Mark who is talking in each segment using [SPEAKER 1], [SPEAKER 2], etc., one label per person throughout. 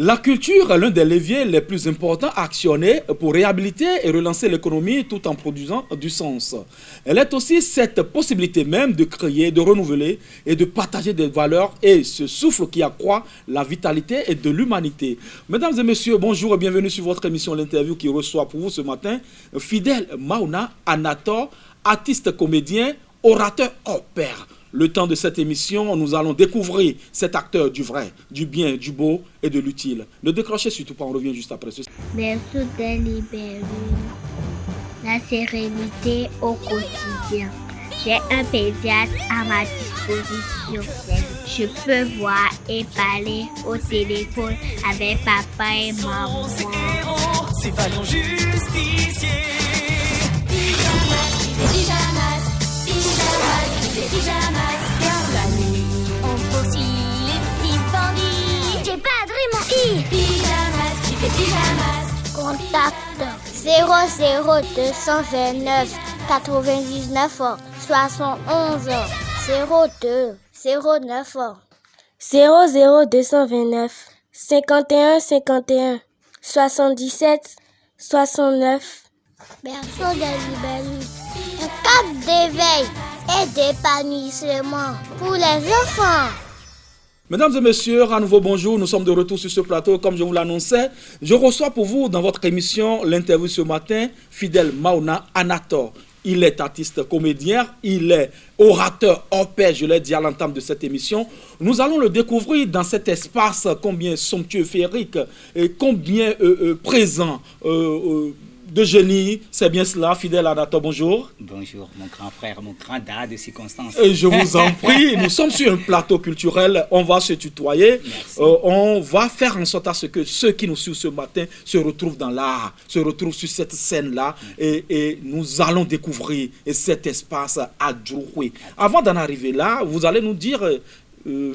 [SPEAKER 1] La culture est l'un des leviers les plus importants à actionner pour réhabiliter et relancer l'économie tout en produisant du sens. Elle est aussi cette possibilité même de créer, de renouveler et de partager des valeurs et ce souffle qui accroît la vitalité et de l'humanité. Mesdames et messieurs, bonjour et bienvenue sur votre émission L'Interview qui reçoit pour vous ce matin Fidèle Mauna Anator, artiste comédien, orateur hors pair. Le temps de cette émission, nous allons découvrir cet acteur du vrai, du bien, du beau et de l'utile. Ne décrochez surtout pas, on revient juste après ceci.
[SPEAKER 2] Berceau de libérer la sérénité au quotidien. J'ai un pédiatre à ma disposition. Je peux voir et parler au téléphone avec papa et maman.
[SPEAKER 3] C'est Valion justicier. Pyjamas, car la nuit, on poursuit les petits bandits. J'ai pas mon i. Pyjamas, qui fait pyjamas.
[SPEAKER 2] Contact 00 229 99 71 02 09
[SPEAKER 4] 00 229 51 51 77 69.
[SPEAKER 2] Berceau de libérer. Un cadre d'éveil et d'épanouissement pour les enfants.
[SPEAKER 1] Mesdames et messieurs, à nouveau bonjour, nous sommes de retour sur ce plateau. Comme je vous l'annonçais, je reçois pour vous dans votre émission L'Interview ce matin, Fidèle Mauna Anator. Il est artiste comédien, il est orateur hors pair, je l'ai dit à l'entame de cette émission. Nous allons le découvrir dans cet espace combien somptueux, féerique et combien présent de génie. C'est bien cela, Fidèle Anator, bonjour.
[SPEAKER 5] Bonjour, mon grand frère, mon grand dad de circonstance.
[SPEAKER 1] Je vous en prie, nous sommes sur un plateau culturel, on va se tutoyer, on va faire en sorte à ce que ceux qui nous suivent ce matin se retrouvent dans l'art, se retrouvent sur cette scène-là et nous allons découvrir cet espace à Djouroué. Avant d'en arriver là, vous allez nous dire,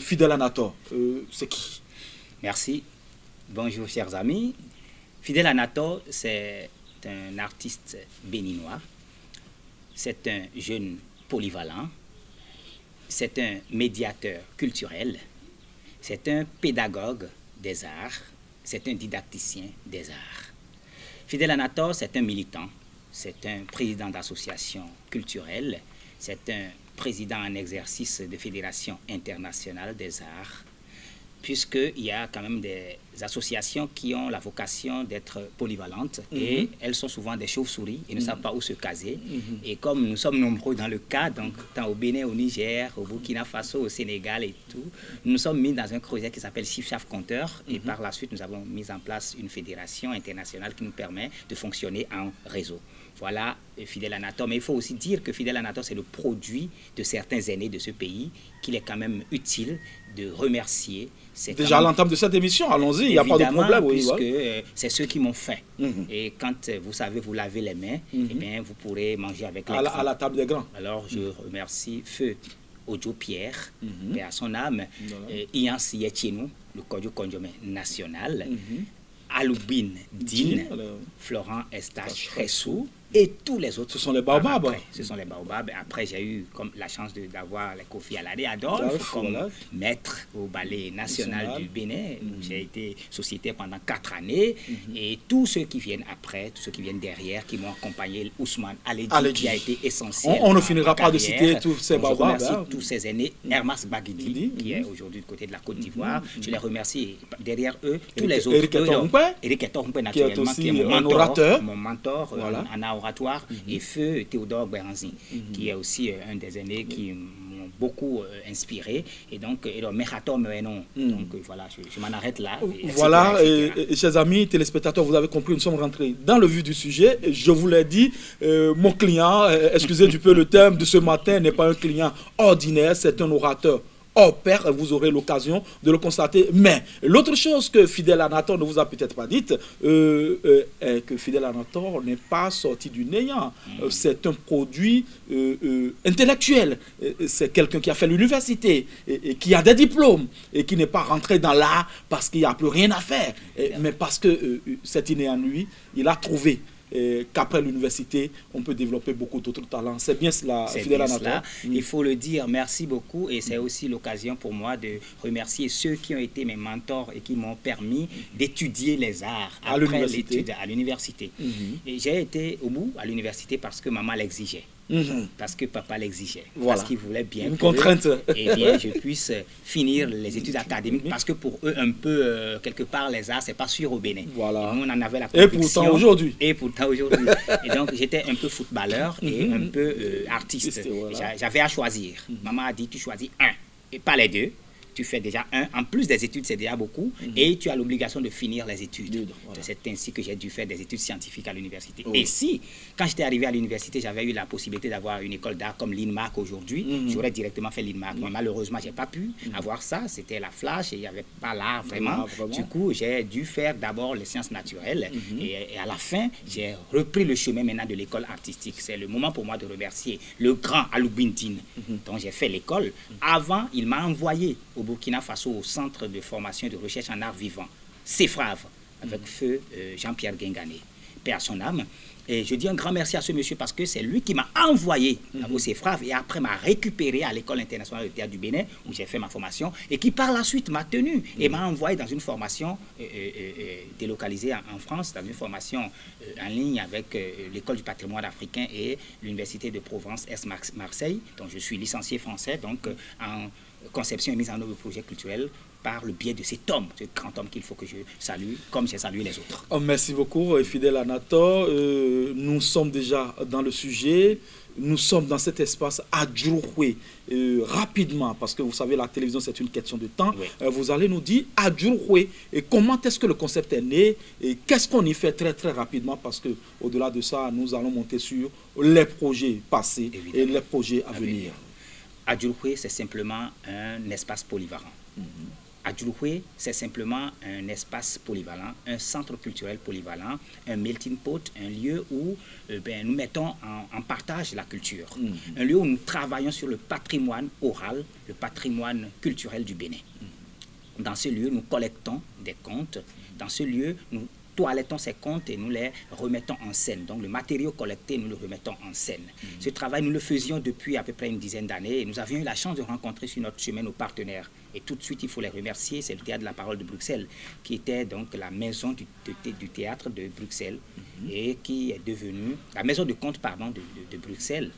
[SPEAKER 1] Fidèle Anator, c'est qui?
[SPEAKER 5] Merci. Bonjour, chers amis. Fidèle Anator, c'est un artiste béninois, c'est un jeune polyvalent, c'est un médiateur culturel, c'est un pédagogue des arts, c'est un didacticien des arts. Fidèle Anator, c'est un militant, c'est un président d'association culturelle, c'est un président en exercice de Fédération internationale des arts, puisqu'il y a quand même des associations qui ont la vocation d'être polyvalentes et elles sont souvent des chauves-souris et ne savent pas où se caser. Et comme nous sommes nombreux dans le cas, donc tant au Bénin, au Niger, au Burkina Faso, au Sénégal et tout, nous nous sommes mis dans un projet qui s'appelle Chif-Chaf Compteur et par la suite nous avons mis en place une fédération internationale qui nous permet de fonctionner en réseau. Voilà Fidèle Anator. Mais il faut aussi dire que Fidèle Anator, c'est le produit de certains aînés de ce pays qu'il est quand même utile de remercier.
[SPEAKER 1] Déjà à l'entame de cette émission, allons-y, il n'y a pas de problème.
[SPEAKER 5] Puisque c'est ceux qui m'ont fait. Et quand vous savez, vous lavez les mains, eh bien, vous pourrez manger avec les grands.
[SPEAKER 1] À la table des grands.
[SPEAKER 5] Alors, je remercie Feu Ojo Pierre, et à son âme, Ian Siyetchenou, le Kodjo Kondjomé national, Aloubine Dine, Florent Estache Ressou, et tous les autres.
[SPEAKER 1] Ce sont les baobabs.
[SPEAKER 5] Ce sont les baobabs. Après, j'ai eu comme la chance d'avoir les Kofi Alade Adolphe comme maître au ballet national du Bénin. J'ai été société pendant 4 années. Et tous ceux qui viennent après, tous ceux qui viennent derrière, qui m'ont accompagné, Ousmane Aledji, qui a été essentiel.
[SPEAKER 1] On ne finira pas de citer tous ces baobabs.
[SPEAKER 5] Je remercie tous ces aînés. Hermas Baguidi, qui est aujourd'hui du côté de la Côte d'Ivoire. Je les remercie. Derrière eux, tous les autres. Eric Etormpe, naturellement, qui est mon mentor, en oratoire, et Feu Théodore Béranzi, qui est aussi un des aînés qui m'ont beaucoup inspiré. Et donc, Mechator Menon. Donc, voilà, je m'en arrête là.
[SPEAKER 1] Voilà, et chers amis téléspectateurs, vous avez compris, nous sommes rentrés dans le vif du sujet. Je vous l'ai dit, mon client, excusez du peu le terme de ce matin, n'est pas un client ordinaire, c'est un orateur hors pair, vous aurez l'occasion de le constater. Mais l'autre chose que Fidèle Anator ne vous a peut-être pas dite, est que Fidèle Anator n'est pas sorti du néant. C'est un produit intellectuel. C'est quelqu'un qui a fait l'université, et qui a des diplômes, et qui n'est pas rentré dans l'art parce qu'il n'y a plus rien à faire, mais parce que c'est inné en lui, il a trouvé qu'après l'université, on peut développer beaucoup d'autres talents. C'est bien cela,
[SPEAKER 5] C'est
[SPEAKER 1] Fidèle
[SPEAKER 5] bien
[SPEAKER 1] Anator.
[SPEAKER 5] cela. Il faut le dire, merci beaucoup. Et c'est aussi l'occasion pour moi de remercier ceux qui ont été mes mentors et qui m'ont permis d'étudier les arts
[SPEAKER 1] À
[SPEAKER 5] après
[SPEAKER 1] l'université.
[SPEAKER 5] l'étude à l'université. Et j'ai été au bout à l'université parce que maman l'exigeait. Parce que papa l'exigeait.
[SPEAKER 1] Voilà.
[SPEAKER 5] Parce qu'il voulait bien
[SPEAKER 1] Une
[SPEAKER 5] que,
[SPEAKER 1] contrainte.
[SPEAKER 5] eh bien, je puisse finir les études académiques. Parce que pour eux, un peu, quelque part, les arts, c'est pas sûr au Bénin.
[SPEAKER 1] Voilà.
[SPEAKER 5] Et nous, on en avait la
[SPEAKER 1] Et
[SPEAKER 5] conviction.
[SPEAKER 1] pourtant, aujourd'hui.
[SPEAKER 5] Et pourtant, aujourd'hui. Et donc, j'étais un peu footballeur et un peu artiste.
[SPEAKER 1] Voilà.
[SPEAKER 5] J'avais à choisir. Maman a dit, tu choisis un, et pas les deux. Tu fais déjà un. En plus des études, c'est déjà beaucoup. Et tu as l'obligation de finir les études.
[SPEAKER 1] Voilà.
[SPEAKER 5] C'est ainsi que j'ai dû faire des études scientifiques à l'université.
[SPEAKER 1] Oui.
[SPEAKER 5] Et si, quand j'étais arrivé à l'université, j'avais eu la possibilité d'avoir une école d'art comme l'INMAC aujourd'hui, j'aurais directement fait l'INMAC. Mais malheureusement, je n'ai pas pu avoir ça. C'était la flash et il n'y avait pas l'art vraiment.
[SPEAKER 1] Vraiment.
[SPEAKER 5] Du coup, j'ai dû faire d'abord les sciences naturelles. Et à la fin, j'ai repris le chemin maintenant de l'école artistique. C'est le moment pour moi de remercier le grand Alou Bintine, dont j'ai fait l'école. Avant, il m'a envoyé au Burkina Faso au centre de formation et de recherche en art vivant, CEFRAV, avec feu Jean-Pierre Guingané, paix à son âme. Et je dis un grand merci à ce monsieur parce que c'est lui qui m'a envoyé au CEFRAV et après m'a récupéré à l'École internationale de théâtre du Bénin où j'ai fait ma formation et qui par la suite m'a tenu et m'a envoyé dans une formation délocalisée en France, dans une formation en ligne avec l'École du patrimoine africain et l'Université de Provence-Est-Marseille, dont je suis licencié français, donc en conception et mise en œuvre de projets culturels par le biais de cet homme, ce grand homme qu'il faut que je salue, comme j'ai salué les autres.
[SPEAKER 1] Oh, merci beaucoup, Fidèle Anator. Nous sommes déjà dans le sujet. Nous sommes dans cet espace à Djuroué. Rapidement, parce que vous savez, la télévision, c'est une question de temps.
[SPEAKER 5] Oui.
[SPEAKER 1] Vous allez nous dire à Djuroué, et comment est-ce que le concept est né et qu'est-ce qu'on y fait très, très rapidement, parce qu'au-delà de ça, nous allons monter sur les projets passés et les projets à venir.
[SPEAKER 5] Adjouroué, c'est simplement un espace polyvalent. Adjouroué, c'est simplement un espace polyvalent, un centre culturel polyvalent, un melting pot, un lieu où nous mettons en partage la culture. Un lieu où nous travaillons sur le patrimoine oral, le patrimoine culturel du Bénin. Dans ce lieu, nous collectons des contes. Dans ce lieu, nous toilettons ces contes et nous les remettons en scène. Donc le matériau collecté, nous le remettons en scène. Ce travail, nous le faisions depuis à peu près une dizaine d'années et nous avions eu la chance de rencontrer sur notre chemin nos partenaires. Et tout de suite, il faut les remercier. C'est le Théâtre de la Parole de Bruxelles, qui était donc la maison du théâtre de Bruxelles et qui est devenue la maison de contes, pardon, de Bruxelles.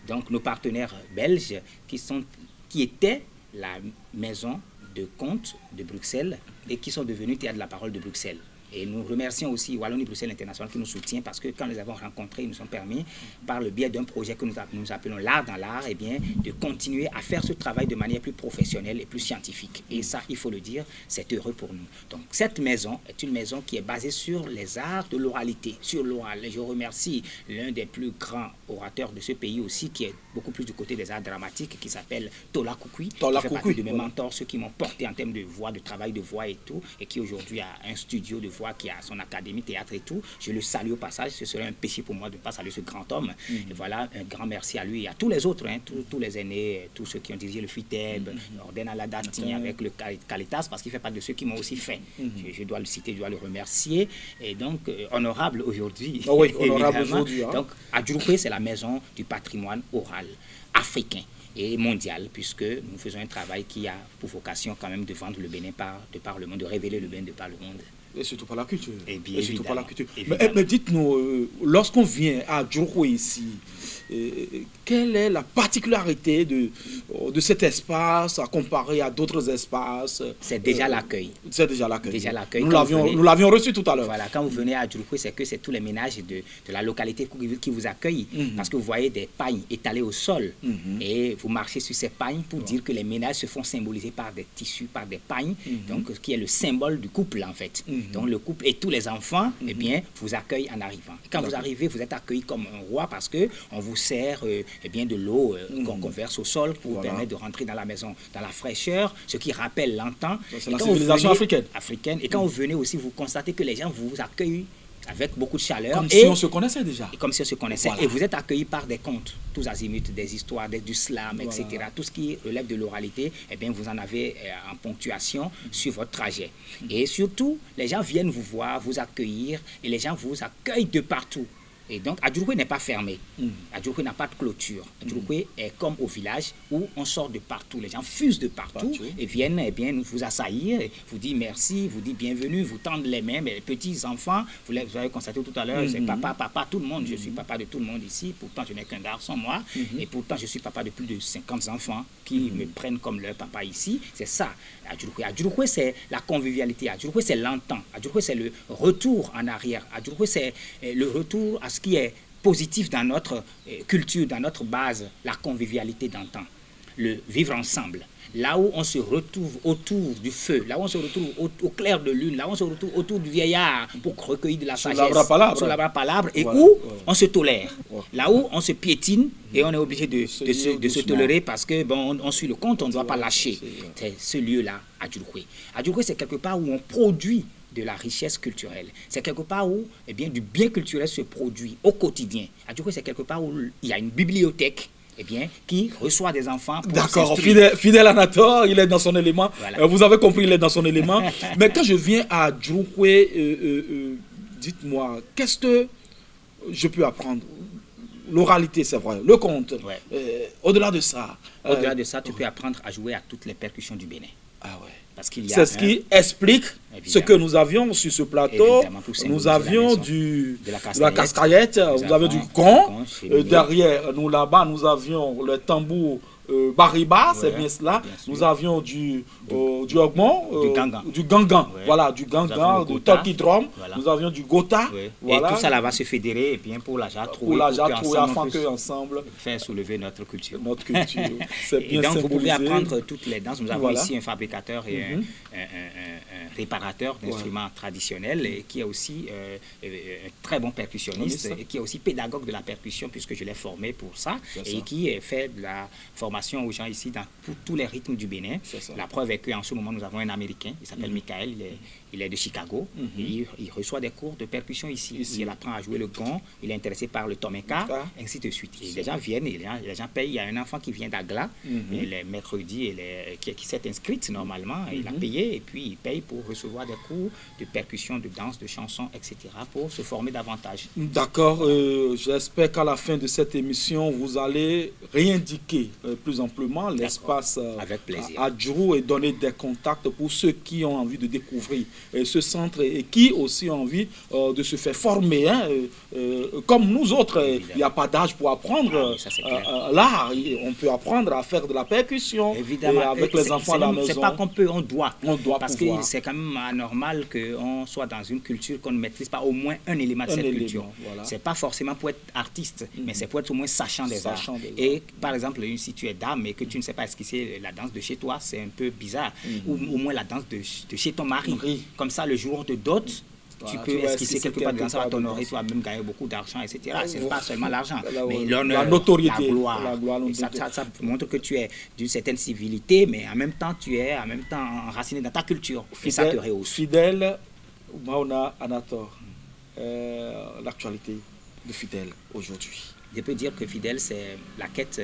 [SPEAKER 5] Donc nos partenaires belges qui étaient la maison de contes de Bruxelles et qui sont devenus Théâtre de la Parole de Bruxelles. Et nous remercions aussi Wallonie-Bruxelles International qui nous soutient parce que quand nous les avons rencontrés, ils nous ont permis, par le biais d'un projet que nous appelons l'art dans l'art, eh bien, de continuer à faire ce travail de manière plus professionnelle et plus scientifique. Et ça, il faut le dire, c'est heureux pour nous. Donc cette maison est une maison qui est basée sur les arts de l'oralité, sur l'oral. Et je remercie l'un des plus grands orateurs de ce pays aussi, qui est beaucoup plus du côté des arts dramatiques, qui s'appelle Tola Koukoui, qui fait partie de mes mentors, ceux qui m'ont porté en termes de voix, de travail de voix et tout, et qui aujourd'hui a un studio de voix, qui a son académie théâtre et tout. Je le salue au passage. Ce serait un péché pour moi de ne pas saluer ce grand homme. Et voilà, un grand merci à lui et à tous les autres, hein, tous les aînés, tous ceux qui ont dirigé le FITEB, Orden Aladati avec le Calitas, parce qu'il fait partie de ceux qui m'ont aussi fait. Je dois le citer, je dois le remercier. Et donc, honorable aujourd'hui.
[SPEAKER 1] Oh oui, honorable aujourd'hui. Hein.
[SPEAKER 5] Donc, Adjouroué, c'est la maison du patrimoine oral africain et mondial, puisque nous faisons un travail qui a pour vocation quand même de vendre le Bénin de par le monde, de révéler le Bénin de par le monde.
[SPEAKER 1] Et surtout par la culture.
[SPEAKER 5] Et bien
[SPEAKER 1] surtout par la culture.
[SPEAKER 5] Évidemment.
[SPEAKER 1] Mais dites-nous, lorsqu'on vient à Djuroué ici, quelle est la particularité de cet espace à comparer à d'autres espaces?
[SPEAKER 5] C'est déjà l'accueil.
[SPEAKER 1] C'est déjà l'accueil.
[SPEAKER 5] Déjà l'accueil.
[SPEAKER 1] Nous l'avions reçu tout à l'heure.
[SPEAKER 5] Voilà, quand vous venez à Djuroué, c'est que c'est tous les ménages de la localité qui vous accueillent. Parce que vous voyez des pagnes étalées au sol. Et vous marchez sur ces pagnes pour dire que les ménages se font symboliser par des tissus, par des pagnes, donc qui est le symbole du couple en fait. Donc le couple et tous les enfants, eh bien, vous accueillent en arrivant. Quand vous arrivez, vous êtes accueillis comme un roi parce que on vous sert eh bien, de l'eau qu'on verse au sol pour vous permettre de rentrer dans la maison, dans la fraîcheur, ce qui rappelle l'antan.
[SPEAKER 1] C'est la civilisation africaine.
[SPEAKER 5] Et quand vous venez aussi, vous constatez que les gens vous accueillent avec beaucoup de chaleur.
[SPEAKER 1] Comme si on se connaissait déjà.
[SPEAKER 5] Et comme si on se connaissait.
[SPEAKER 1] Voilà.
[SPEAKER 5] Et vous êtes accueillis par des contes, tous azimuts, des histoires, du slam, etc. Tout ce qui relève de l'oralité, eh bien, vous en avez en ponctuation sur votre trajet. Et surtout, les gens viennent vous voir, vous accueillir, et les gens vous accueillent de partout. Et donc, Adjouroué n'est pas fermé. Adjouroué n'a pas de clôture. Adjouroué est comme au village où on sort de partout. Les gens fusent de partout et viennent vous assaillir, et vous disent merci, vous disent bienvenue, vous tendent les mains. Mais les petits enfants, vous avez constaté tout à l'heure, c'est papa, tout le monde. Je suis papa de tout le monde ici. Pourtant, je n'ai qu'un garçon, moi. Et pourtant, je suis papa de plus de 50 enfants qui me prennent comme leur papa ici. C'est ça, Adjouroué. Adjouroué, c'est la convivialité. Adjouroué, c'est l'antan. Adjouroué, c'est le retour en arrière. Adjouroué, c'est le retour à ce qui est positif dans notre culture, dans notre base, la convivialité d'antan, le vivre ensemble. Là où on se retrouve autour du feu, là où on se retrouve au clair de lune, là où on se retrouve autour du vieillard pour recueillir de la sagesse, sur la palabre, et où on se tolère, là où on se piétine et on est obligé de se tolérer parce que bon, on suit le compte, on ne doit pas lâcher. C'est ce lieu-là, Adjouroué. Adjouroué, c'est quelque part où on produit de la richesse culturelle. C'est quelque part où du bien culturel se produit au quotidien. Adjouroué, c'est quelque part où il y a une bibliothèque qui reçoit des enfants pour
[SPEAKER 1] D'accord, fidèle Anator, il est dans son élément.
[SPEAKER 5] Voilà.
[SPEAKER 1] Vous avez compris, il est dans son élément. Mais quand je viens à Adjouroué, dites-moi, qu'est-ce que je peux apprendre? L'oralité, c'est vrai, le conte. Au-delà de ça...
[SPEAKER 5] Au-delà de ça, tu peux apprendre à jouer à toutes les percussions du Bénin.
[SPEAKER 1] Ah ouais.
[SPEAKER 5] C'est
[SPEAKER 1] ce qui explique ce que nous avions sur ce plateau. Nous avions de la castaillette, nous avions du gong. Derrière nous, là-bas, nous avions le tambour bariba, c'est bien cela. Nous avions du augment, du gangan. Voilà, du gangan, du talkie drum. Nous avions du gota.
[SPEAKER 5] Voilà. Et tout ça là va se fédérer pour la trouver
[SPEAKER 1] afin qu'ensemble
[SPEAKER 5] faire soulever notre culture.
[SPEAKER 1] Et
[SPEAKER 5] donc vous pouvez apprendre toutes les danses. Nous avons ici un fabricateur et un réparateur d'instruments traditionnels et qui est aussi un très bon percussionniste et qui est aussi pédagogue de la percussion puisque je l'ai formé pour ça et qui fait de la formation aux gens ici pour tous les rythmes du Bénin. La preuve est qu'en ce moment nous avons un Américain, il s'appelle Michael, il est de Chicago et il reçoit des cours de percussion ici. Il apprend à jouer le gong, il est intéressé par le tomeka, ainsi de suite. Et les gens viennent, et les gens payent. Il y a un enfant qui vient d'Agla, et les mercredis, qui s'est inscrit normalement, il a payé et puis il paye pour recevoir des cours de percussion, de danse, de chansons, etc. pour se former davantage.
[SPEAKER 1] D'accord, j'espère qu'à la fin de cette émission, vous allez réindiquer plus amplement l'espace à Adjouroué et donner des contacts pour ceux qui ont envie de découvrir ce centre et qui aussi ont envie de se faire former. Comme nous autres, il n'y a pas d'âge pour apprendre l'art. On peut apprendre à faire de la percussion.
[SPEAKER 5] Évidemment,
[SPEAKER 1] avec les enfants à la maison.
[SPEAKER 5] C'est pas qu'on peut, on doit. Parce
[SPEAKER 1] pouvoir.
[SPEAKER 5] Que c'est quand même anormal qu'on soit dans une culture qu'on ne maîtrise pas au moins un élément de cette culture. Voilà. C'est pas forcément pour être artiste, mais c'est pour être au moins sachant des arts. Et par exemple, si tu es dame et que tu ne sais pas esquisser la danse de chez toi, c'est un peu bizarre. Ou au moins la danse de chez ton mari. Comme ça, le jour de dot, tu peux esquisser quelque part dedans, ça va t'honorer, tu vas même gagner beaucoup d'argent, etc. C'est pas seulement l'argent, mais l'honneur,
[SPEAKER 1] la notoriété,
[SPEAKER 5] la gloire. Ça montre que tu es d'une certaine civilité, mais en même temps, tu es enraciné dans ta culture. Et ça te rehausse.
[SPEAKER 1] Fidèle, Maona Anator, l'actualité de Fidèle aujourd'hui.
[SPEAKER 5] Je peux dire que Fidèle, c'est la quête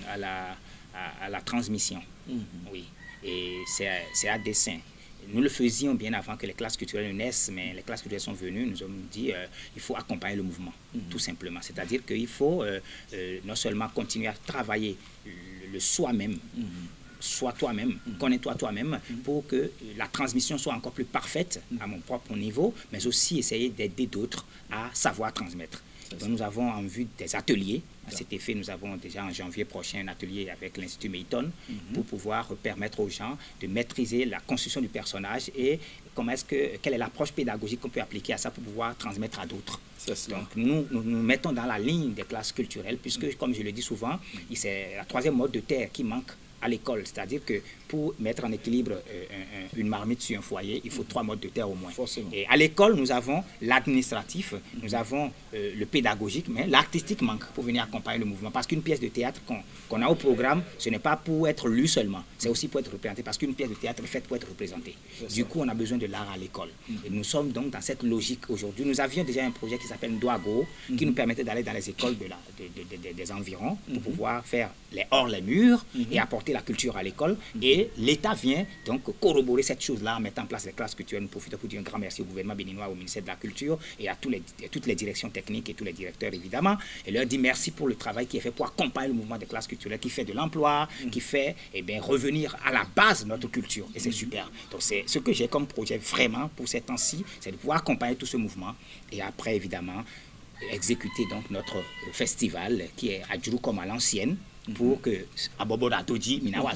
[SPEAKER 5] à la transmission. Oui. Et c'est à dessein. Nous le faisions bien avant que les classes culturelles naissent, mais les classes culturelles sont venues, nous avons dit il faut accompagner le mouvement, tout simplement. C'est-à-dire qu'il faut non seulement continuer à travailler le soi-même, sois toi-même, connais-toi toi-même, pour que la transmission soit encore plus parfaite à mon propre niveau, mais aussi essayer d'aider d'autres à savoir transmettre. Donc nous avons en vue des ateliers. À cet effet, nous avons déjà en janvier prochain un atelier avec l'Institut Mayton pour pouvoir permettre aux gens de maîtriser la construction du personnage et quelle est l'approche pédagogique qu'on peut appliquer à ça pour pouvoir transmettre à d'autres. Donc nous mettons dans la ligne des classes culturelles puisque, comme je le dis souvent, c'est la troisième mode de terre qui manque à l'école. C'est-à-dire que pour mettre en équilibre une marmite sur un foyer, il faut 3 modes de terre au moins.
[SPEAKER 1] Forcément.
[SPEAKER 5] Et à l'école, nous avons l'administratif, nous avons le pédagogique, mais l'artistique manque pour venir accompagner le mouvement. Parce qu'une pièce de théâtre qu'on a au programme, ce n'est pas pour être lue seulement, c'est aussi pour être représentée. Parce qu'une pièce de théâtre est faite pour être représentée. Du coup, on a besoin de l'art à l'école. Et nous sommes donc dans cette logique aujourd'hui. Nous avions déjà un projet qui s'appelle Ndouago, qui nous permettait d'aller dans les écoles des environs pour pouvoir faire les hors les murs et apporter la culture à l'école. Et l'État vient donc corroborer cette chose-là en mettant en place les classes culturelles. Nous profitons pour dire un grand merci au gouvernement béninois, au ministère de la Culture et à toutes les directions techniques et tous les directeurs évidemment. Et leur dit merci pour le travail qui est fait pour accompagner le mouvement des classes culturelles, qui fait de l'emploi, qui fait revenir à la base de notre culture. Et c'est super. Donc c'est ce que j'ai comme projet vraiment pour ces temps-ci, c'est de pouvoir accompagner tout ce mouvement. Et après évidemment exécuter donc notre festival qui est à Djourou comme à l'ancienne, pour que à Bobo Ratoji, donc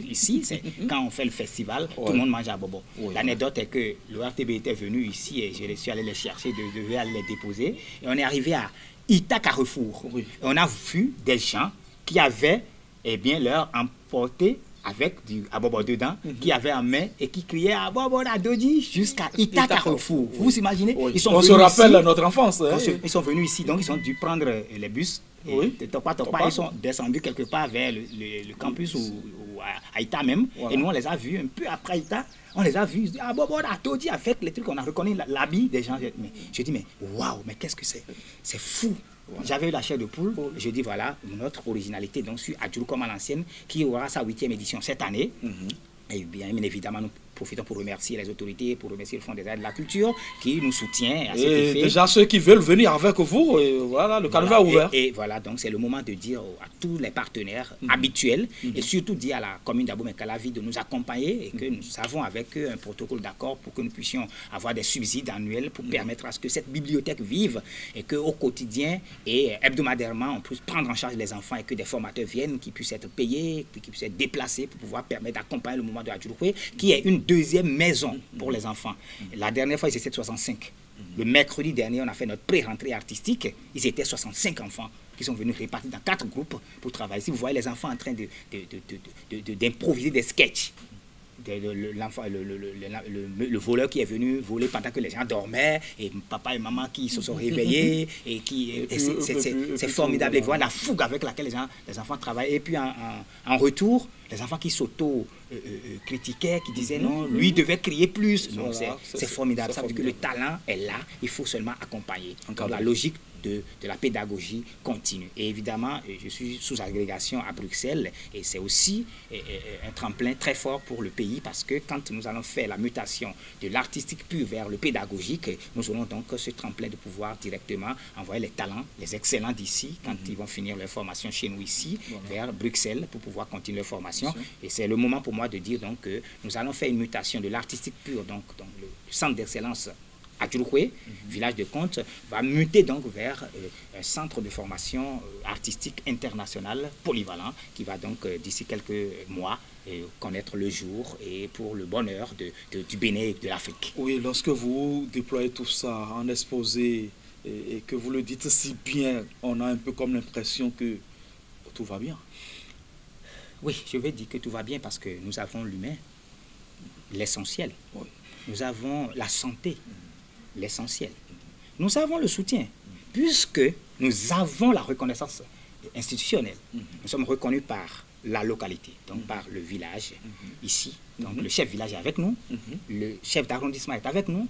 [SPEAKER 5] ici, c'est quand on fait le festival, tout le monde mange à Bobo. L'anecdote est que le RTB était venu ici et je suis allé les chercher, je devais aller les déposer. Et on est arrivé à Ita Carrefour. Et on a vu des gens qui avaient leur emporté avec du abobo dedans, qui avait en main et qui criait abobo Ratoji jusqu'à Ita Carrefour. Vous vous imaginez?
[SPEAKER 1] Ils sont venus rappelle ici, notre enfance.
[SPEAKER 5] Ils sont venus ici, donc ils ont dû prendre les bus. Ils sont descendus quelque part vers le campus ou à Ita même. Et nous, on les a vus un peu après Ita. On les a vus. Ah, bon, Ratoji avec les trucs, on a reconnu l'habit des gens. Je dis, mais waouh, mais qu'est-ce que c'est? C'est fou. J'avais eu la chair de poule. Je dis, voilà, notre originalité, donc, sur Adjourou comme à l'ancienne, qui aura sa 8e édition cette année. Et bien évidemment, nous profitons pour remercier les autorités, pour remercier le Fonds des arts et de la culture qui nous soutient à cet effet.
[SPEAKER 1] Déjà ceux qui veulent venir avec vous, et voilà, le canevas ouvert.
[SPEAKER 5] Et voilà, donc c'est le moment de dire à tous les partenaires habituels et surtout dire à la commune d'Abomey-Calavi de nous accompagner et que nous avons avec eux un protocole d'accord pour que nous puissions avoir des subsides annuels pour permettre à ce que cette bibliothèque vive et qu'au quotidien et hebdomadairement on puisse prendre en charge les enfants et que des formateurs viennent qui puissent être payés, qui puissent être déplacés pour pouvoir permettre d'accompagner le mouvement de Adjourou, qui est une deuxième maison pour les enfants. La dernière fois, ils étaient 65. Le mercredi dernier, on a fait notre pré-rentrée artistique. Ils étaient 65 enfants qui sont venus répartis dans 4 groupes pour travailler. Si vous voyez les enfants en train d'improviser des sketchs, le voleur qui est venu voler pendant que les gens dormaient, et papa et maman qui se sont réveillés, et c'est formidable. Et voilà la fougue avec laquelle les enfants travaillent. Et puis en retour, les enfants qui s'auto-critiquaient, qui disaient non, lui devait crier plus. Donc c'est formidable. Ça veut dire que le talent est là, il faut seulement accompagner. Donc la logique de la pédagogie continue. Et évidemment, je suis sous agrégation à Bruxelles et c'est aussi un tremplin très fort pour le pays parce que quand nous allons faire la mutation de l'artistique pur vers le pédagogique, nous aurons donc ce tremplin de pouvoir directement envoyer les talents, les excellents d'ici, quand ils vont finir leur formation chez nous ici, vers Bruxelles pour pouvoir continuer leur formation. Et c'est le moment pour moi de dire donc que nous allons faire une mutation de l'artistique pur, donc le centre d'excellence à Djourou, village de Conte, va muter donc vers un centre de formation artistique international polyvalent qui va donc d'ici quelques mois connaître le jour et pour le bonheur du Bénin et de l'Afrique.
[SPEAKER 1] Oui, lorsque vous déployez tout ça en exposé et que vous le dites si bien, on a un peu comme l'impression que tout va bien.
[SPEAKER 5] Oui, je vais dire que tout va bien parce que nous avons l'humain, l'essentiel. Oui. Nous avons la santé, l'essentiel. Nous avons le soutien, puisque nous avons la reconnaissance institutionnelle. Nous sommes reconnus par la localité, donc par le village ici. Donc le chef village est avec nous, le chef d'arrondissement est avec nous,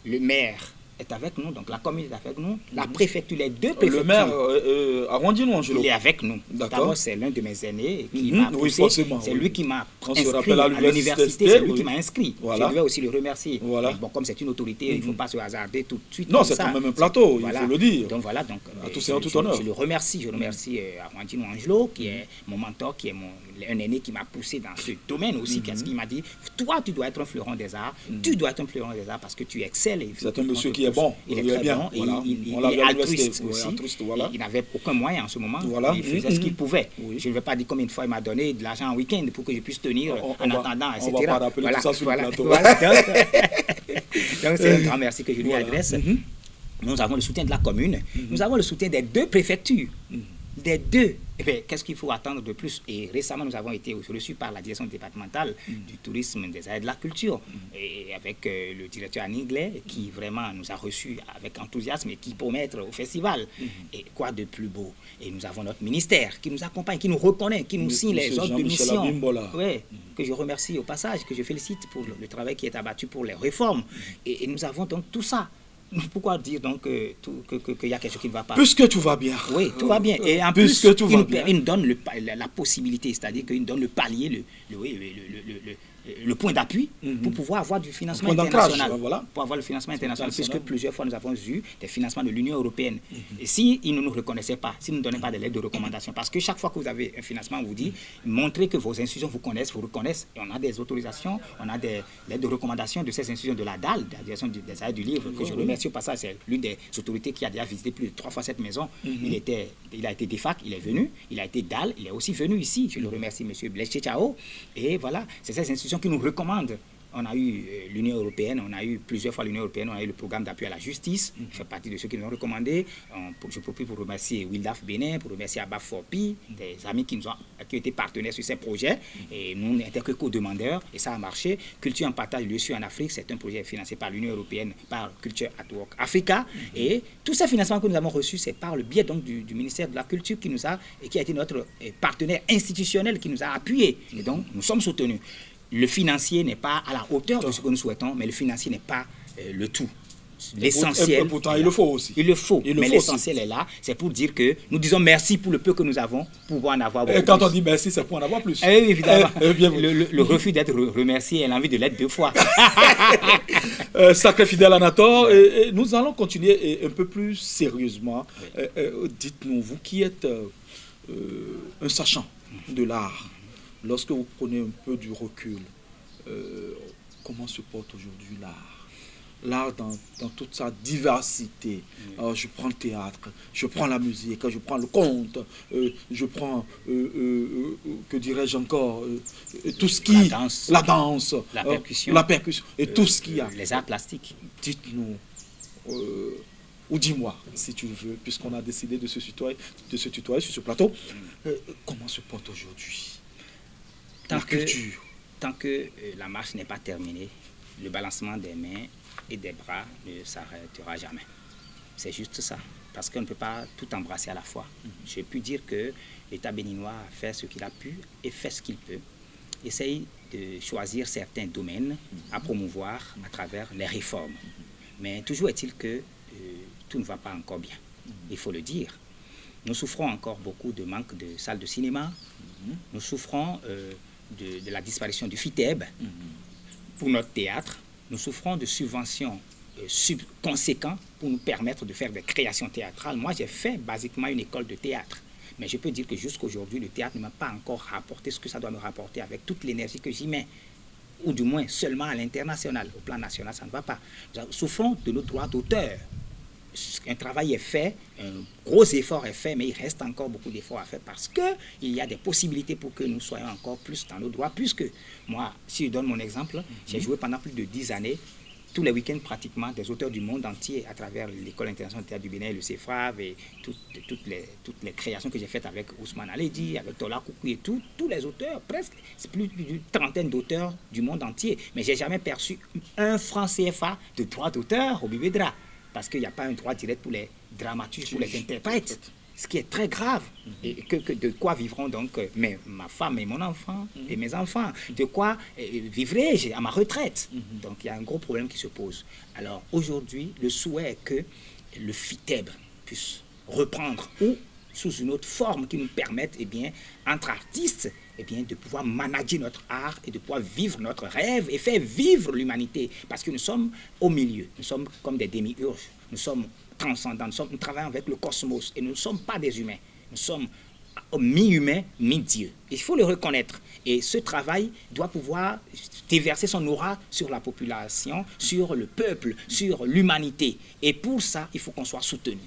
[SPEAKER 5] le maire est avec nous, donc la commune est avec nous, la préfecture, les 2 préfectures.
[SPEAKER 1] Le maire, arrondis-nous, Angelo.
[SPEAKER 5] Il est avec nous.
[SPEAKER 1] D'accord.
[SPEAKER 5] C'est l'un de mes aînés qui m'a poussé. C'est lui qui m'a inscrit à l'université, c'est lui qui m'a inscrit. Voilà. Je devais aussi le remercier. Voilà. Bon, comme c'est une autorité, il ne faut pas se hasarder tout de suite.
[SPEAKER 1] Non, c'est quand même un plateau, il faut le dire.
[SPEAKER 5] Donc voilà, donc,
[SPEAKER 1] à tout honneur.
[SPEAKER 5] Je le remercie. Je remercie Armandino Angelo, qui est mon mentor, qui est un aîné qui m'a poussé dans ce domaine aussi, parce qu'il m'a dit, toi, tu dois être un fleuron des arts, tu dois être un fleuron des arts parce que tu excelles.
[SPEAKER 1] C'est un monsieur qui est bon.
[SPEAKER 5] Il est très bon, voilà. Il est altruiste aussi. Voilà. Il n'avait aucun moyen en ce moment. Voilà. Il faisait ce qu'il pouvait. Je ne vais pas dire combien de fois il m'a donné de l'argent en week-end pour que je puisse tenir en attendant, etc.
[SPEAKER 1] On va pas rappeler tout ça sur le plateau.
[SPEAKER 5] Donc c'est un grand merci que je lui adresse. Nous avons le soutien de la commune. Nous avons le soutien des 2 préfectures. Des 2. Eh bien, qu'est-ce qu'il faut attendre de plus? Et récemment, nous avons été reçus par la direction départementale du tourisme, des arts et de la culture, et avec le directeur Aniglet, qui vraiment nous a reçus avec enthousiasme et qui promet être au festival. Et quoi de plus beau? Et nous avons notre ministère qui nous accompagne, qui nous reconnaît, qui nous signe les ordres de mission. Oui, que je remercie au passage, que je félicite pour le travail qui est abattu pour les réformes. Et nous avons donc tout ça. Pourquoi dire donc qu'il y a quelque chose qui ne va pas?
[SPEAKER 1] Puisque tout va bien.
[SPEAKER 5] Oui, tout va bien. Et en plus, il nous donne la possibilité, c'est-à-dire qu'il nous donne le palier, le point d'appui pour pouvoir avoir du financement international.
[SPEAKER 1] Voilà.
[SPEAKER 5] Pour avoir le financement international, puisque plusieurs fois nous avons eu des financements de l'Union européenne. Et s'ils ne nous reconnaissaient pas, s'ils ne nous donnaient pas de lettres de recommandation, parce que chaque fois que vous avez un financement, on vous dit, montrez que vos institutions vous connaissent, vous reconnaissent. Et on a des autorisations, on a des lettres de recommandation de ces institutions de la DAL, de la direction des arts du livre, que je remercie au passage. C'est l'une des autorités qui a déjà visité plus de 3 fois cette maison. Il a été DEFAC, il est venu. Il a été DAL, il est aussi venu ici. Je le remercie, M. Blaise Chao. Et voilà, c'est ces institutions qui nous recommandent. On a eu l'Union européenne, on a eu plusieurs fois l'Union européenne, on a eu le programme d'appui à la justice, qui fait partie de ceux qui nous ont recommandé. Je profite pour remercier Wildaf Bénin, pour remercier Abba Forpi, des amis qui ont été partenaires sur ces projets. Et nous n'étions que co-demandeurs, et ça a marché. Culture en partage, lieu sûr en Afrique, c'est un projet financé par l'Union européenne, par Culture at Work Africa. Et tous ces financements que nous avons reçus, c'est par le biais donc du ministère de la Culture qui a été notre partenaire institutionnel, qui nous a appuyés. Et donc, nous sommes soutenus. Le financier n'est pas à la hauteur de ce que nous souhaitons, mais le financier n'est pas le tout. L'essentiel.
[SPEAKER 1] Pourtant, il le faut aussi.
[SPEAKER 5] Il le faut. Mais l'essentiel est là. C'est pour dire que nous disons merci pour le peu que nous avons, pour pouvoir en avoir beaucoup.
[SPEAKER 1] Et quand on dit merci, c'est pour en avoir plus.
[SPEAKER 5] Oui, évidemment. Le refus d'être remercié et l'envie de l'être 2 fois.
[SPEAKER 1] Sacré fidèle Anatole, et nous allons continuer un peu plus sérieusement. Dites-nous, vous qui êtes un sachant de l'art, lorsque vous prenez un peu du recul, comment se porte aujourd'hui l'art? L'art dans toute sa diversité. Je prends le théâtre, je prends la musique, je prends le conte, je prends, que dirais-je encore, tout ce qui... La danse,
[SPEAKER 5] la percussion,
[SPEAKER 1] et tout ce qu'il y a.
[SPEAKER 5] Les arts plastiques.
[SPEAKER 1] Dites-nous, ou dis-moi, si tu veux, puisqu'on a décidé de se tutoyer sur ce plateau, comment se porte aujourd'hui la culture?
[SPEAKER 5] Tant que la marche n'est pas terminée, le balancement des mains et des bras ne s'arrêtera jamais. C'est juste ça. Parce qu'on ne peut pas tout embrasser à la fois. Je peux dire que l'État béninois a fait ce qu'il a pu et fait ce qu'il peut. Essaye de choisir certains domaines à promouvoir à travers les réformes. Mais toujours est-il que tout ne va pas encore bien. Il faut le dire. Nous souffrons encore beaucoup de manque de salles de cinéma. Nous souffrons de la disparition du FITEB pour notre théâtre. Nous souffrons de subventions conséquentes pour nous permettre de faire des créations théâtrales. Moi, j'ai fait basiquement une école de théâtre. Mais je peux dire que jusqu'à aujourd'hui, le théâtre ne m'a pas encore rapporté ce que ça doit me rapporter avec toute l'énergie que j'y mets. Ou du moins seulement à l'international. Au plan national, ça ne va pas. Nous souffrons de nos droits d'auteur. Un travail est fait, un gros effort est fait, mais il reste encore beaucoup d'efforts à faire parce qu'il y a des possibilités pour que nous soyons encore plus dans nos droits. Puisque moi, si je donne mon exemple, j'ai joué pendant plus de 10 années, tous les week-ends pratiquement, des auteurs du monde entier à travers l'École internationale de théâtre du Bénin, le CEFRAV et toutes les créations que j'ai faites avec Ousmane Aledi, avec Tola Koukou et tous les auteurs, presque, c'est plus d'une trentaine d'auteurs du monde entier. Mais je n'ai jamais perçu un franc CFA de droit d'auteur au Bibédra. Parce qu'il n'y a pas un droit direct pour les dramaturges, pour les interprètes. Ce qui est très grave. Et de quoi vivront donc ma femme et mon enfant et mes enfants? De quoi vivrai-je à ma retraite? Donc il y a un gros problème qui se pose. Alors aujourd'hui, le souhait est que le FITEB puisse reprendre ou sous une autre forme qui nous permette, entre artistes, de pouvoir manager notre art et de pouvoir vivre notre rêve et faire vivre l'humanité. Parce que nous sommes au milieu, nous sommes comme des démiurges, nous sommes transcendants, nous travaillons avec le cosmos et nous ne sommes pas des humains. Nous sommes mi-humains, mi-dieux. Il faut le reconnaître. Et ce travail doit pouvoir déverser son aura sur la population, sur le peuple, sur l'humanité. Et pour ça, il faut qu'on soit soutenu.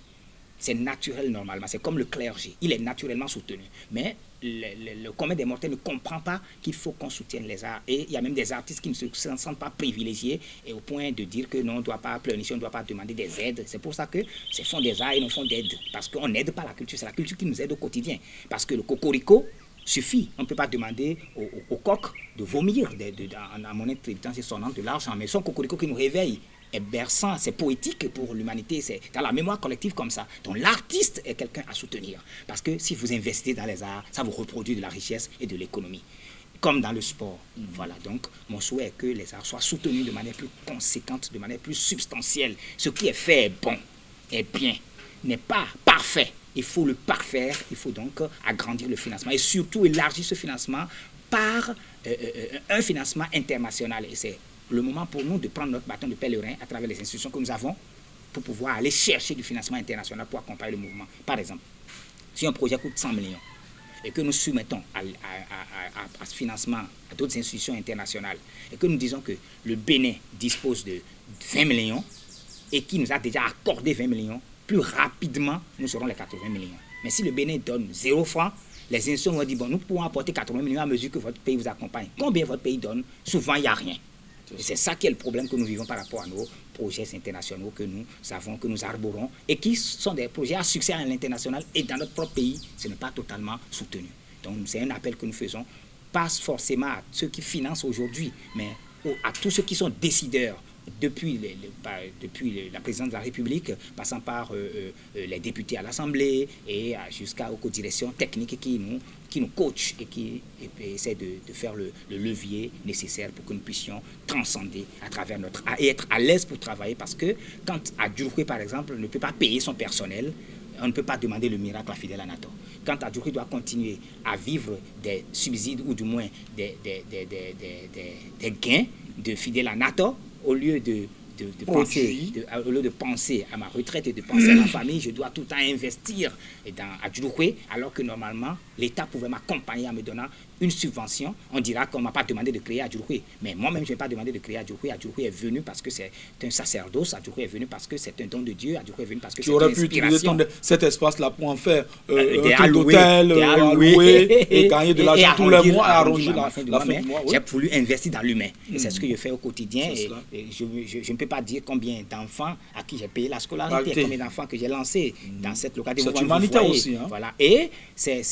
[SPEAKER 5] C'est naturel normalement, c'est comme le clergé, il est naturellement soutenu. Mais le commun des mortels ne comprend pas qu'il faut qu'on soutienne les arts. Et il y a même des artistes qui ne se sentent pas privilégiés et au point de dire que non, on ne doit pas pleurnicher, on ne doit pas demander des aides. C'est pour ça que c'est font des arts et non font d'aide. Parce qu'on n'aide pas la culture, c'est la culture qui nous aide au quotidien. Parce que le cocorico suffit. On ne peut pas demander au coq de vomir en monnaie de créditance et sonnant de l'argent, mais son cocorico qui nous réveille est berçant, c'est poétique pour l'humanité, c'est dans la mémoire collective comme ça. Donc l'artiste est quelqu'un à soutenir. Parce que si vous investissez dans les arts, ça vous reproduit de la richesse et de l'économie. Comme dans le sport. Voilà, donc mon souhait est que les arts soient soutenus de manière plus conséquente, de manière plus substantielle. Ce qui est fait est bon, est bien, n'est pas parfait. Il faut le parfaire, il faut donc agrandir le financement et surtout élargir ce financement par un financement international. Et c'est le moment pour nous de prendre notre bâton de pèlerin à travers les institutions que nous avons pour pouvoir aller chercher du financement international pour accompagner le mouvement. Par exemple, si un projet coûte 100 millions et que nous soumettons à ce financement à d'autres institutions internationales et que nous disons que le Bénin dispose de 20 millions et qui nous a déjà accordé 20 millions, plus rapidement, nous aurons les 80 millions. Mais si le Bénin donne 0 francs, les institutions vont dire, bon, nous pouvons apporter 80 millions à mesure que votre pays vous accompagne. Combien votre pays donne? Souvent, il n'y a rien. Et c'est ça qui est le problème que nous vivons par rapport à nos projets internationaux que nous avons, que nous arborons, et qui sont des projets à succès à l'international, et dans notre propre pays, ce n'est pas totalement soutenu. Donc c'est un appel que nous faisons, pas forcément à ceux qui financent aujourd'hui, mais à tous ceux qui sont décideurs, depuis la présidence de la République, passant par les députés à l'Assemblée et jusqu'aux co-directions techniques qui nous coachent et qui essaient de faire le levier nécessaire pour que nous puissions transcender à travers et être à l'aise pour travailler. Parce que quand Adjouroué, par exemple, ne peut pas payer son personnel, on ne peut pas demander le miracle à Fidèle Anato. Quand Adjouroué doit continuer à vivre des subsides ou du moins des gains de Fidèle Anato, au lieu de penser à ma retraite et de penser à ma famille, je dois tout le temps investir dans Adjouroué, alors que normalement, l'État pouvait m'accompagner en me donnant une subvention. On dira qu'on ne m'a pas demandé de créer Adjouroué. Mais moi-même, je n'ai pas demandé de créer Adjouroué. Adjouroué est venu parce que c'est un sacerdoce. Adjouroué est venu parce que c'est un don de Dieu. Adjouroué est venu parce que c'est une inspiration. Tu aurais pu utiliser cet espace-là pour en faire un hôtel, alloué et gagner de l'argent tous les mois et arranger la fin du mois. J'ai voulu investir dans l'humain. Et c'est ce que je fais au quotidien. Et je ne peux pas dire combien d'enfants à qui j'ai payé la scolarité, combien d'enfants que j'ai lancés dans cette localité.
[SPEAKER 1] C'est humanitaire aussi.
[SPEAKER 5] Voilà. Et c'est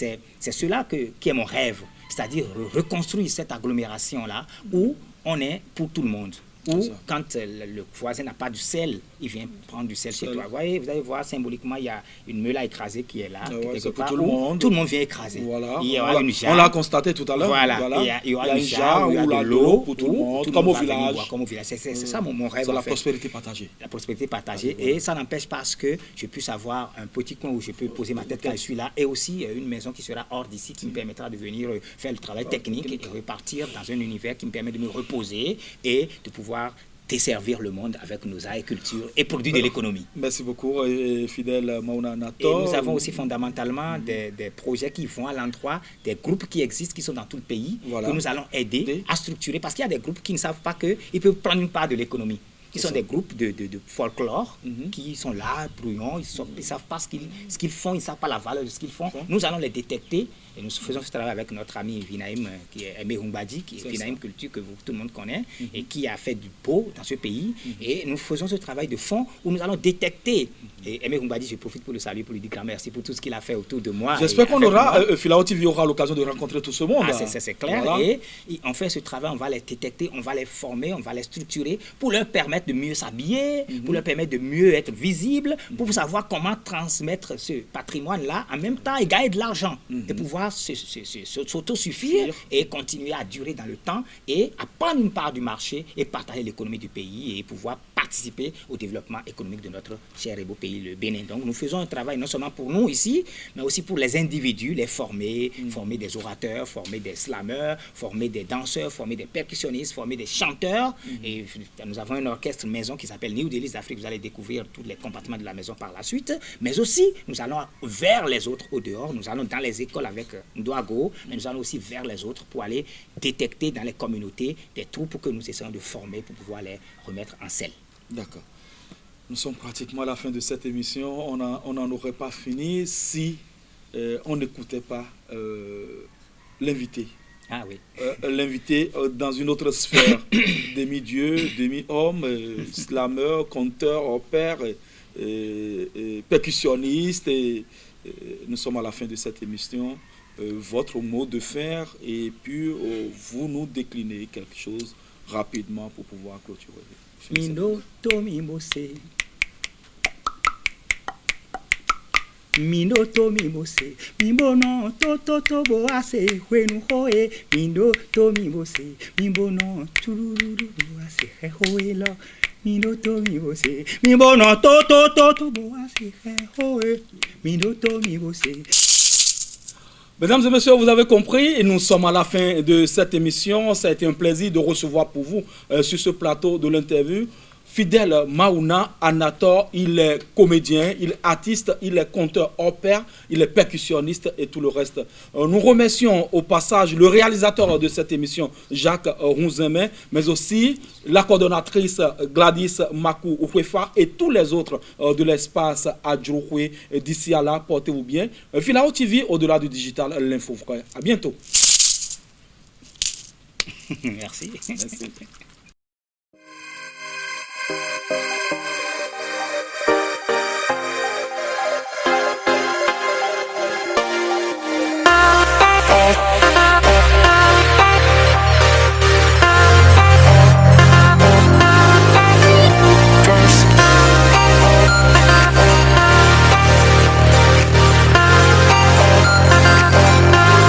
[SPEAKER 5] cela qui est mon rêve. C'est-à-dire reconstruire cette agglomération-là où on est pour tout le monde. Ou quand le voisin n'a pas du sel, il vient prendre du sel chez toi. Vous allez voir symboliquement, il y a une meule à écraser qui est là.
[SPEAKER 1] Tout le monde
[SPEAKER 5] vient écraser.
[SPEAKER 1] Voilà.
[SPEAKER 5] Il y aura une jarre.
[SPEAKER 1] On l'a constaté tout à l'heure.
[SPEAKER 5] Voilà. Il y aura une jarre où il y a de l'eau
[SPEAKER 1] pour tout le monde, comme au village.
[SPEAKER 5] C'est ça mon rêve.
[SPEAKER 1] C'est la prospérité partagée.
[SPEAKER 5] La prospérité partagée. Et ça n'empêche pas que je puisse avoir un petit coin où je peux poser ma tête quand je suis là. Et aussi une maison qui sera hors d'ici, qui me permettra de venir faire le travail technique et repartir dans un univers qui me permet de me reposer et de pouvoir desservir le monde avec nos agricultures et produits de l'économie.
[SPEAKER 1] Merci beaucoup, Fidèle Mauna Anato.
[SPEAKER 5] Et nous avons aussi fondamentalement des projets qui vont à l'endroit des groupes qui existent, qui sont dans tout le pays, que nous allons aider à structurer, parce qu'il y a des groupes qui ne savent pas qu'ils peuvent prendre une part de l'économie. Qui sont des groupes de folklore, qui sont là, brouillons, ils ne savent pas ce qu'ils font, ils ne savent pas la valeur de ce qu'ils font. Nous allons les détecter et nous faisons ce travail avec notre ami Vinaïm, qui est Aimé Humbadi, qui est Vinaïm Culture, que tout le monde connaît, et qui a fait du beau dans ce pays. Et nous faisons ce travail de fond où nous allons détecter. Et Aimé Humbadi, je profite pour le saluer, pour lui dire grand merci pour tout ce qu'il a fait autour de moi.
[SPEAKER 1] J'espère qu'on aura, Filao TV aura l'occasion de rencontrer tout ce monde.
[SPEAKER 5] C'est clair. Voilà. Et on fait ce travail, on va les détecter, on va les former, on va les structurer pour leur permettre de mieux s'habiller, pour leur permettre de mieux être visibles, pour savoir comment transmettre ce patrimoine-là en même temps et gagner de l'argent et pouvoir s'autosuffire et continuer à durer dans le temps et à prendre une part du marché et partager l'économie du pays et pouvoir participer au développement économique de notre cher et beau pays, le Bénin. Donc nous faisons un travail non seulement pour nous ici, mais aussi pour les individus, les former, former des orateurs, former des slameurs, former des danseurs, former des percussionnistes, former des chanteurs. Et nous avons un orchestre maison qui s'appelle New Delis d'Afrique. Vous allez découvrir tous les compartiments de la maison par la suite. Mais aussi, nous allons vers les autres au dehors. Nous allons dans les écoles avec Ndouago, mais nous allons aussi vers les autres pour aller détecter dans les communautés des troupes que nous essayons de former pour pouvoir les remettre en selle.
[SPEAKER 1] D'accord. Nous sommes pratiquement à la fin de cette émission. On n'en aurait pas fini si on n'écoutait pas l'invité.
[SPEAKER 5] Ah oui.
[SPEAKER 1] L'invité dans une autre sphère, demi-dieu, demi-homme, slameur, conteur, opère, percussionniste. Nous sommes à la fin de cette émission. Votre mot de fin et puis vous nous déclinez quelque chose rapidement pour pouvoir clôturer.
[SPEAKER 5] Minoto mimose, mimbono toto boase, huenu hoe, minoto mimose, mimbono chururu boase, hoela, minoto mimose, mimbono toto boase, hoe, minoto mimose.
[SPEAKER 1] Mesdames et messieurs, vous avez compris, et nous sommes à la fin de cette émission. Ça a été un plaisir de recevoir pour vous sur ce plateau de l'interview Fidèle Maouna Anator. Il est comédien, il est artiste, il est conteur opère, il est percussionniste et tout le reste. Nous remercions au passage le réalisateur de cette émission, Jacques Rounzemin, mais aussi la coordonnatrice Gladys Makou Oufefa et tous les autres de l'espace Adjouroué. D'ici à là, portez-vous bien. Filao TV, au-delà du digital, l'info vrai. À bientôt.
[SPEAKER 5] Merci.
[SPEAKER 1] Merci.